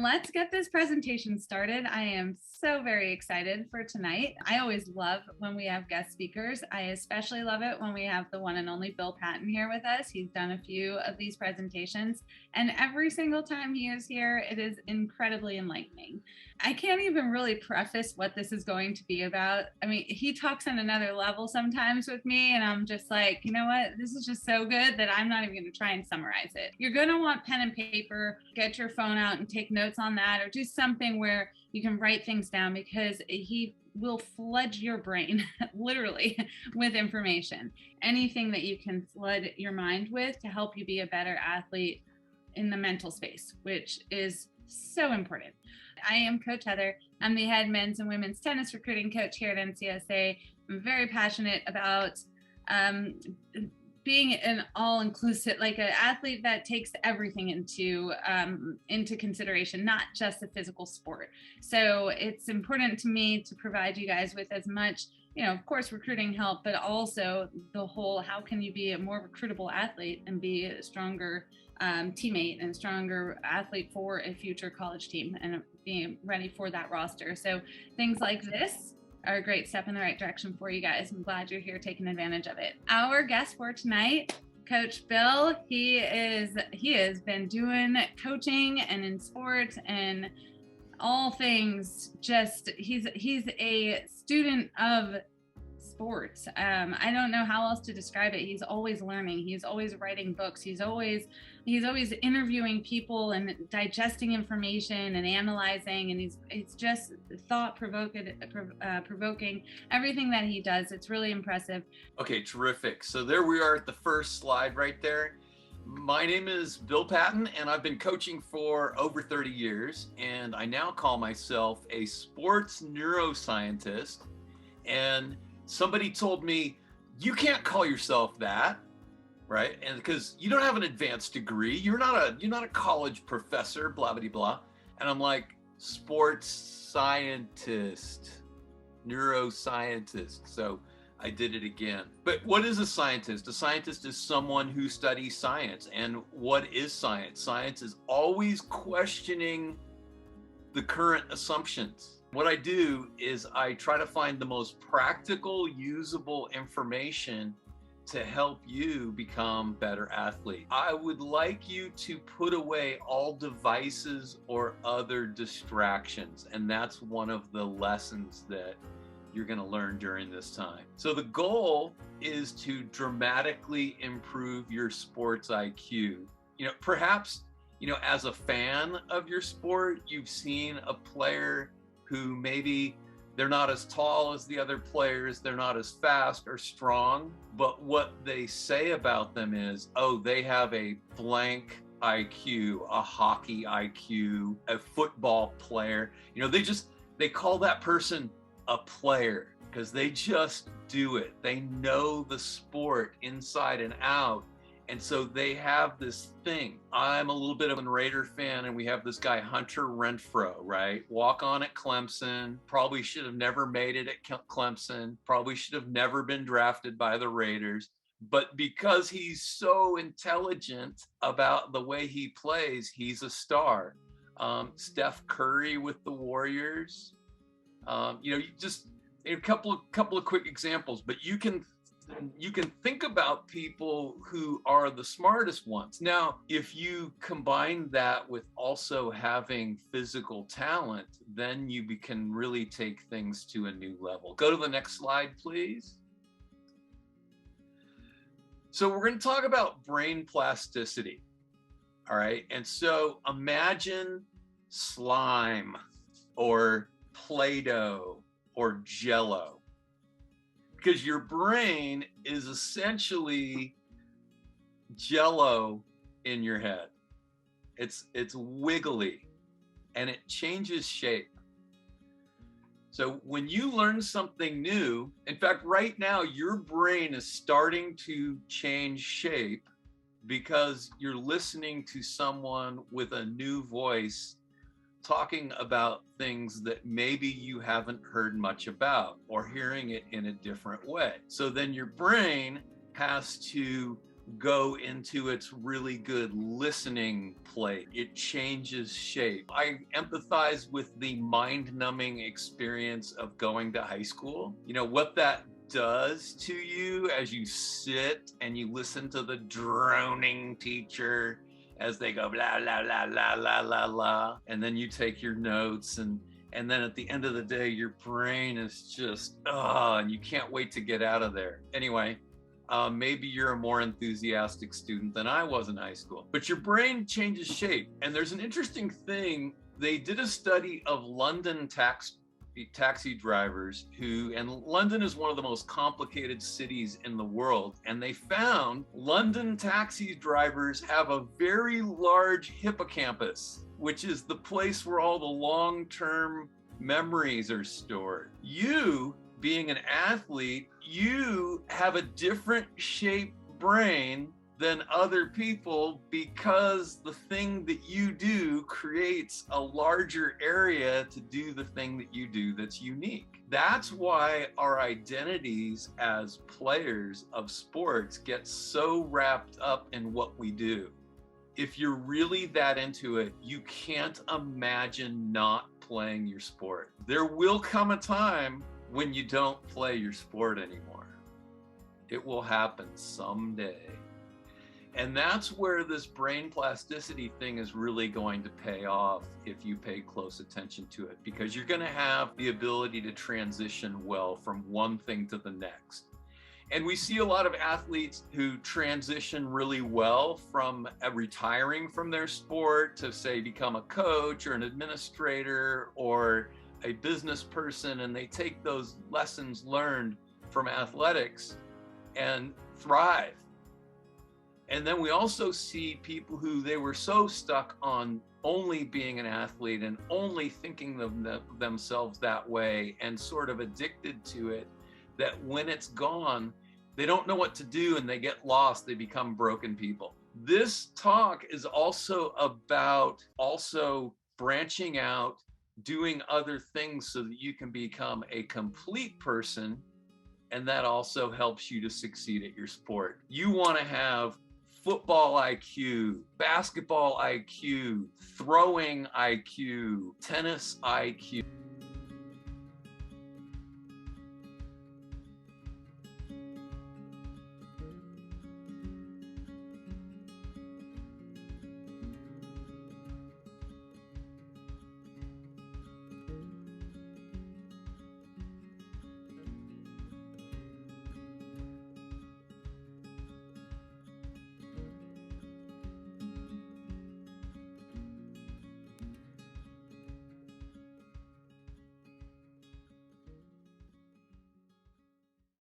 Let's get this presentation started. I am so very excited for tonight. I always love when we have guest speakers. I especially love it when we have the one and only Bill Patton here with us. He's done a few of these presentations, and every single time he is here, it is incredibly enlightening. I can't even really preface what this is going to be about. I mean, he talks on another level sometimes with me, and I'm just like, you know what? This is just so good that I'm not even going to try and summarize it. You're going to want pen and paper, get your phone out and take notes on that, or do something where you can write things down, because he will flood your brain literally with information. Anything that you can flood your mind with to help you be a better athlete in the mental space, which is so important. I am Coach Heather. I'm the head men's and women's tennis recruiting coach here at NCSA. I'm very passionate about being an all-inclusive, like an athlete that takes everything into consideration, not just a physical sport. So it's important to me to provide you guys with as much, of course, recruiting help, but also the whole, how can you be a more recruitable athlete and be a stronger teammate and stronger athlete for a future college team and being ready for that roster. So things like this are a great step in the right direction for you guys. I'm glad you're here taking advantage of it. Our guest for tonight, Coach Bill, he has been doing coaching and in sports and all things. Just he's a student of sports. I don't know how else to describe it. He's always learning. He's always writing books. He's always interviewing people and digesting information and analyzing. And he's just thought-provoking. Everything that he does, it's really impressive. Okay, terrific. So there we are at the first slide right there. My name is Bill Patton, and I've been coaching for over 30 years. And I now call myself a sports neuroscientist. And somebody told me, you can't call yourself that, right? And because you don't have an advanced degree, you're not a college professor, blah, blah, blah. And I'm like, sports scientist, neuroscientist. So I did it again. But what is a scientist? A scientist is someone who studies science. And what is science? Science is always questioning the current assumptions. What I do is I try to find the most practical, usable information to help you become better athlete. I would like you to put away all devices or other distractions, and that's one of the lessons that you're going to learn during this time. So the goal is to dramatically improve your sports IQ. Perhaps, as a fan of your sport, you've seen a player who maybe they're not as tall as the other players, they're not as fast or strong, but what they say about them is, oh, they have a blank IQ, a hockey IQ, a football player. They call that person a player because they just do it. They know the sport inside and out. And so they have this thing. I'm a little bit of a Raider fan, and we have this guy, Hunter Renfrow, right? Walk on at Clemson, probably should have never made it at Clemson, probably should have never been drafted by the Raiders. But because he's so intelligent about the way he plays, he's a star. Steph Curry with the Warriors. Just a couple of quick examples, but you can think about people who are the smartest ones. Now, if you combine that with also having physical talent, then you can really take things to a new level. Go to the next slide, please. So we're going to talk about brain plasticity. All right. And so imagine slime or Play-Doh or Jello. Because your brain is essentially Jello in your head. It's wiggly and it changes shape. So when you learn something new, in fact, right now, your brain is starting to change shape because you're listening to someone with a new voice talking about things that maybe you haven't heard much about or hearing it in a different way. So then your brain has to go into its really good listening plate. It changes shape. I empathize with the mind-numbing experience of going to high school. You know, what that does to you as you sit and you listen to the droning teacher as they go blah, blah, blah, blah, blah, blah, blah. And then you take your notes and then at the end of the day, your brain is just, and you can't wait to get out of there. Anyway, maybe you're a more enthusiastic student than I was in high school, but your brain changes shape. And there's an interesting thing. They did a study of London taxi drivers and London is one of the most complicated cities in the world. And they found London taxi drivers have a very large hippocampus, which is the place where all the long-term memories are stored. You, being an athlete, you have a different shaped brain than other people because the thing that you do creates a larger area to do the thing that you do that's unique. That's why our identities as players of sports get so wrapped up in what we do. If you're really that into it, you can't imagine not playing your sport. There will come a time when you don't play your sport anymore. It will happen someday. And that's where this brain plasticity thing is really going to pay off if you pay close attention to it, because you're going to have the ability to transition well from one thing to the next. And we see a lot of athletes who transition really well from retiring from their sport to, say, become a coach or an administrator or a business person, and they take those lessons learned from athletics and thrive. And then we also see people who they were so stuck on only being an athlete and only thinking of themselves that way and sort of addicted to it, that when it's gone, they don't know what to do and they get lost. They become broken people. This talk is also about branching out, doing other things so that you can become a complete person. And that also helps you to succeed at your sport. You want to have football IQ, basketball IQ, throwing IQ, tennis IQ.